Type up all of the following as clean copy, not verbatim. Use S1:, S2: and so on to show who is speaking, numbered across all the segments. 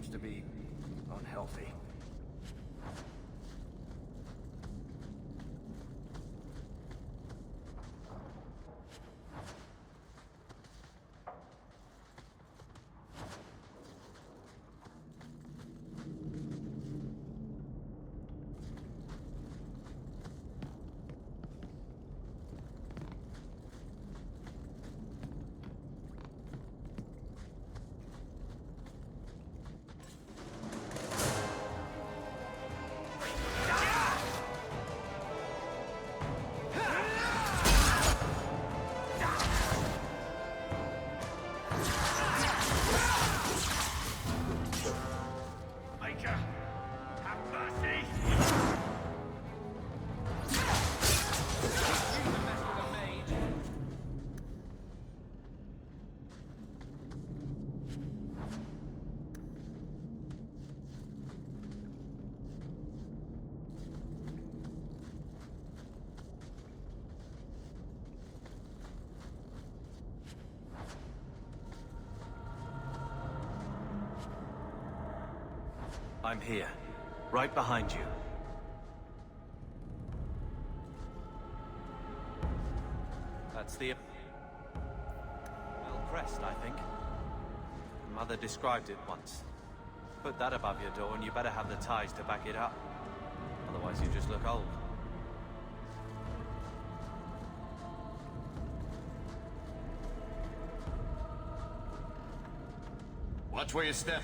S1: seems to be unhealthy.
S2: I'm here, right behind you. That's the... well, crest, I think. Mother described it once. Put that above your door and you better have the ties to back it up. Otherwise you just look old.
S3: Watch where you step.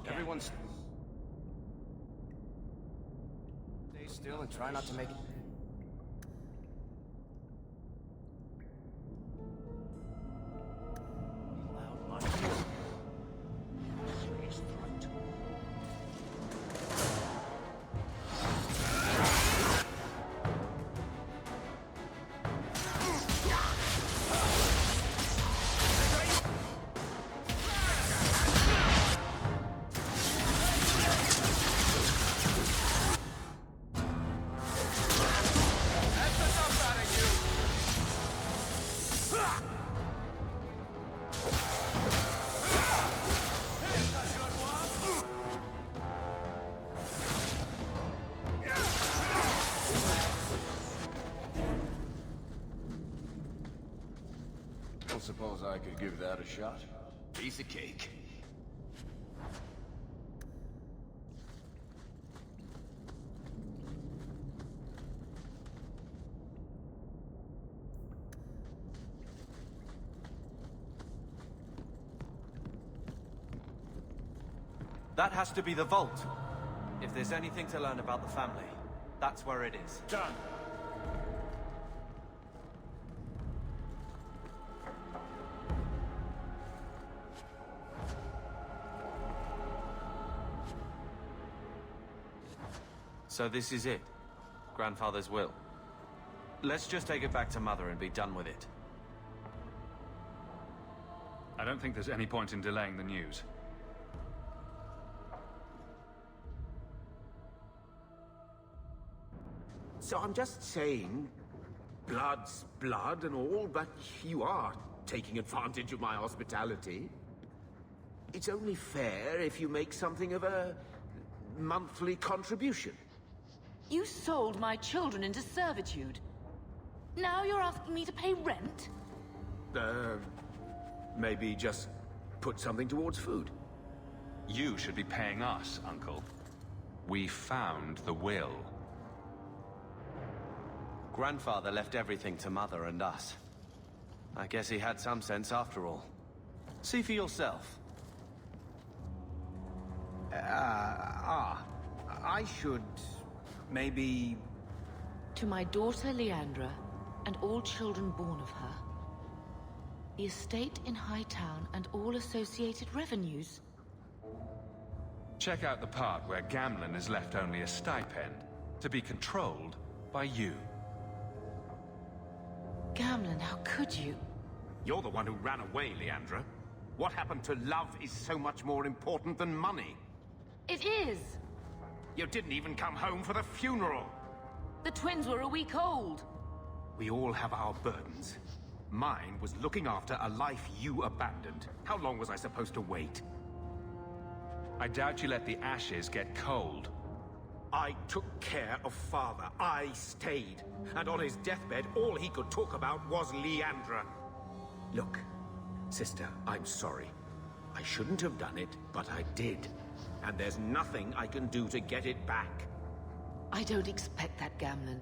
S1: Everyone's... stay still and try not to make... loud like this. Slit his throat.
S3: Don't suppose I could give that a shot? Piece of cake.
S2: That has to be the vault. If there's anything to learn about the family, that's where it is.
S1: Done.
S2: So this is it. Grandfather's will. Let's just take it back to Mother and be done with it.
S4: I don't think there's any point in delaying the news.
S1: So I'm just saying, blood's blood and all, but you are taking advantage of my hospitality. It's only fair if you make something of a monthly contribution.
S5: You sold my children into servitude. Now you're asking me to pay rent?
S1: Maybe just put something towards food.
S4: You should be paying us, Uncle. We found the will.
S2: Grandfather left everything to Mother and us. I guess he had some sense after all. See for yourself.
S1: I should... maybe...
S5: To my daughter Leandra, and all children born of her. The estate in Hightown and all associated revenues.
S4: Check out the part where Gamlen is left only a stipend, to be controlled by you.
S5: Gamlen, how could you?
S1: You're the one who ran away, Leandra. What happened to love is so much more important than money.
S5: It is!
S1: You didn't even come home for the funeral.
S5: The twins were a week old.
S1: We all have our burdens. Mine was looking after a life you abandoned. How long was I supposed to wait?
S4: I doubt you let the ashes get cold.
S1: I took care of Father. I stayed. And on his deathbed, all he could talk about was Leandra. Look, sister, I'm sorry. I shouldn't have done it, but I did. And there's nothing I can do to get it back.
S5: I don't expect that, Gamlen.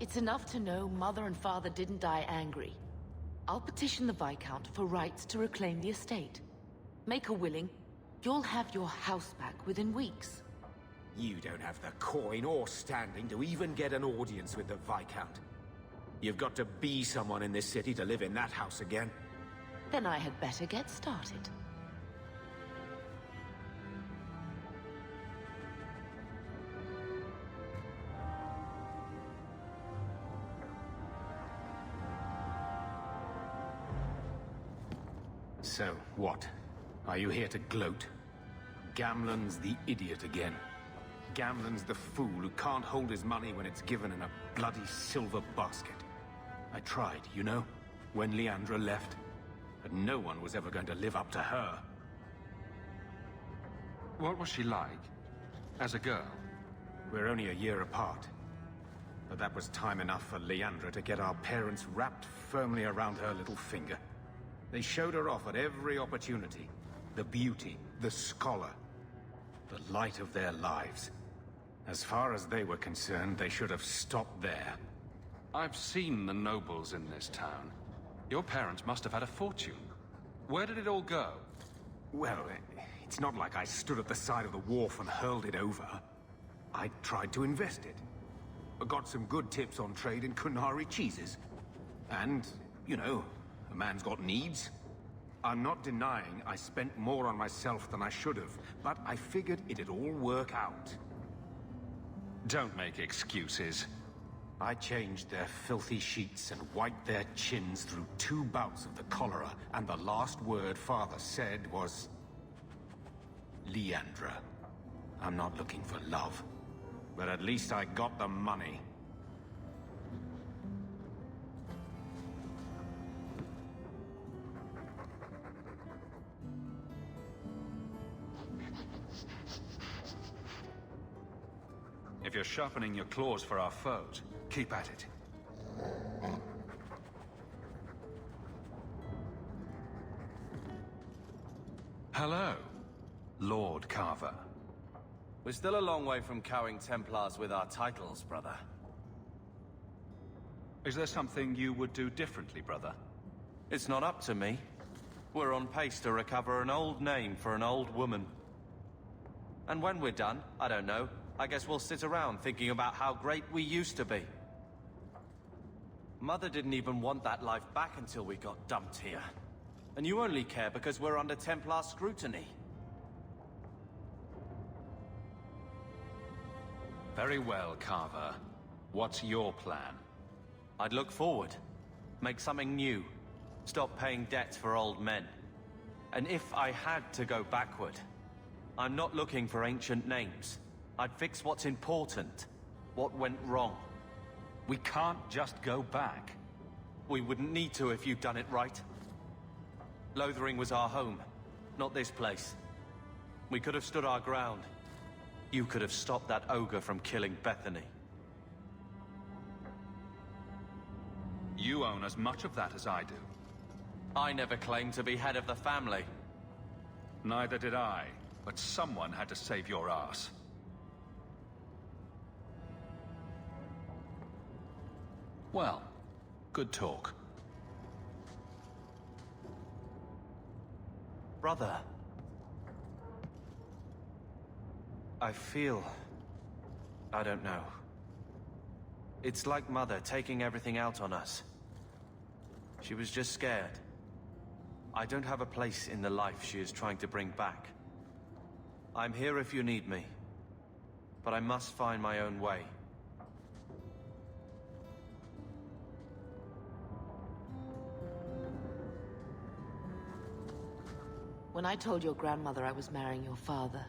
S5: It's enough to know Mother and Father didn't die angry. I'll petition the Viscount for rights to reclaim the estate. Make her willing, you'll have your house back within weeks.
S1: You don't have the coin or standing to even get an audience with the Viscount. You've got to be someone in this city to live in that house again.
S5: Then I had better get started.
S1: So, what? Are you here to gloat? Gamlen's the idiot again. Gamlen's the fool who can't hold his money when it's given in a bloody silver basket. I tried, you know, when Leandra left. But no one was ever going to live up to her.
S4: What was she like? As a girl?
S1: We're only a year apart. But that was time enough for Leandra to get our parents wrapped firmly around her little finger. They showed her off at every opportunity. The beauty, the scholar, the light of their lives. As far as they were concerned, they should have stopped there.
S4: I've seen the nobles in this town. Your parents must have had a fortune. Where did it all go?
S1: Well, it's not like I stood at the side of the wharf and hurled it over. I tried to invest it. I got some good tips on trade in Kunari cheeses. And, you know, a man's got needs. I'm not denying I spent more on myself than I should have, but I figured it'd all work out.
S4: Don't make excuses.
S1: I changed their filthy sheets and wiped their chins through 2 bouts of the cholera, and the last word Father said was... Leandra. I'm not looking for love, but at least I got the money.
S4: If you're sharpening your claws for our foes, keep at it. Hello, Lord Carver.
S2: We're still a long way from cowing Templars with our titles, brother.
S4: Is there something you would do differently, brother?
S2: It's not up to me. We're on pace to recover an old name for an old woman. And when we're done, I don't know, I guess we'll sit around thinking about how great we used to be. Mother didn't even want that life back until we got dumped here. And you only care because we're under Templar scrutiny.
S4: Very well, Carver. What's your plan?
S2: I'd look forward. Make something new. Stop paying debts for old men. And if I had to go backward, I'm not looking for ancient names. I'd fix what's important, what went wrong.
S4: We can't just go back.
S2: We wouldn't need to if you'd done it right. Lothering was our home, not this place. We could have stood our ground. You could have stopped that ogre from killing Bethany.
S4: You own as much of that as I do.
S2: I never claimed to be head of the family.
S4: Neither did I, but someone had to save your ass. Well, good talk.
S2: Brother. I feel... I don't know. It's like Mother taking everything out on us. She was just scared. I don't have a place in the life she is trying to bring back. I'm here if you need me. But I must find my own way.
S5: When I told your grandmother I was marrying your father,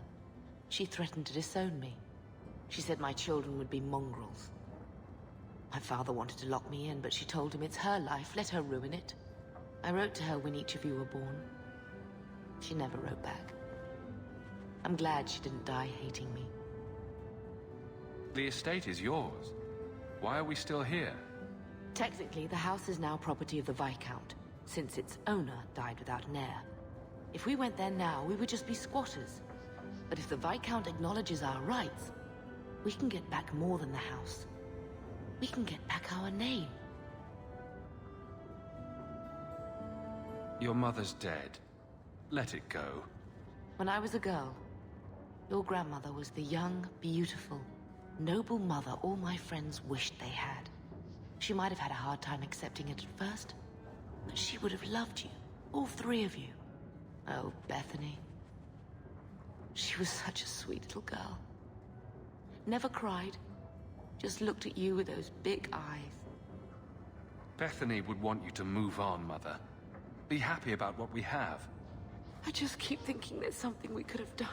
S5: she threatened to disown me. She said my children would be mongrels. My father wanted to lock me in, but she told him it's her life, let her ruin it. I wrote to her when each of you were born. She never wrote back. I'm glad she didn't die hating me.
S4: The estate is yours. Why are we still here?
S5: Technically, the house is now property of the Viscount, since its owner died without an heir. If we went there now, we would just be squatters. But if the Viscount acknowledges our rights, we can get back more than the house. We can get back our name.
S4: Your mother's dead. Let it go.
S5: When I was a girl, your grandmother was the young, beautiful, noble mother all my friends wished they had. She might have had a hard time accepting it at first, but she would have loved you, all three of you. Oh, Bethany. She was such a sweet little girl. Never cried, just looked at you with those big eyes.
S4: Bethany would want you to move on, Mother. Be happy about what we have.
S5: I just keep thinking there's something we could have done.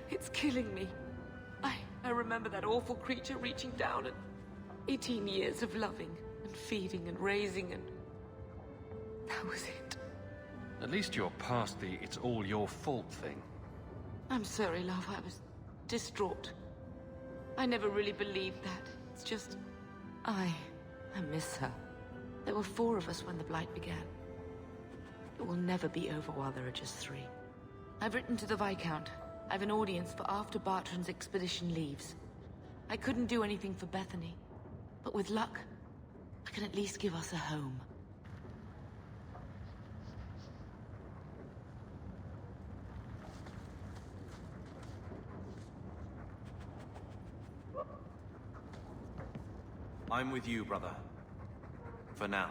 S5: It's killing me. I remember that awful creature reaching down and 18 years of loving and feeding and raising and... that was it.
S4: At least you're past the it's all your fault thing.
S5: I'm sorry, love. I was distraught. I never really believed that. It's just... I miss her. There were 4 of us when the Blight began. It will never be over while there are just 3. I've written to the Viscount. I've an audience for after Bartrand's expedition leaves. I couldn't do anything for Bethany, but with luck, I can at least give us a home.
S2: I'm with you, brother. For now.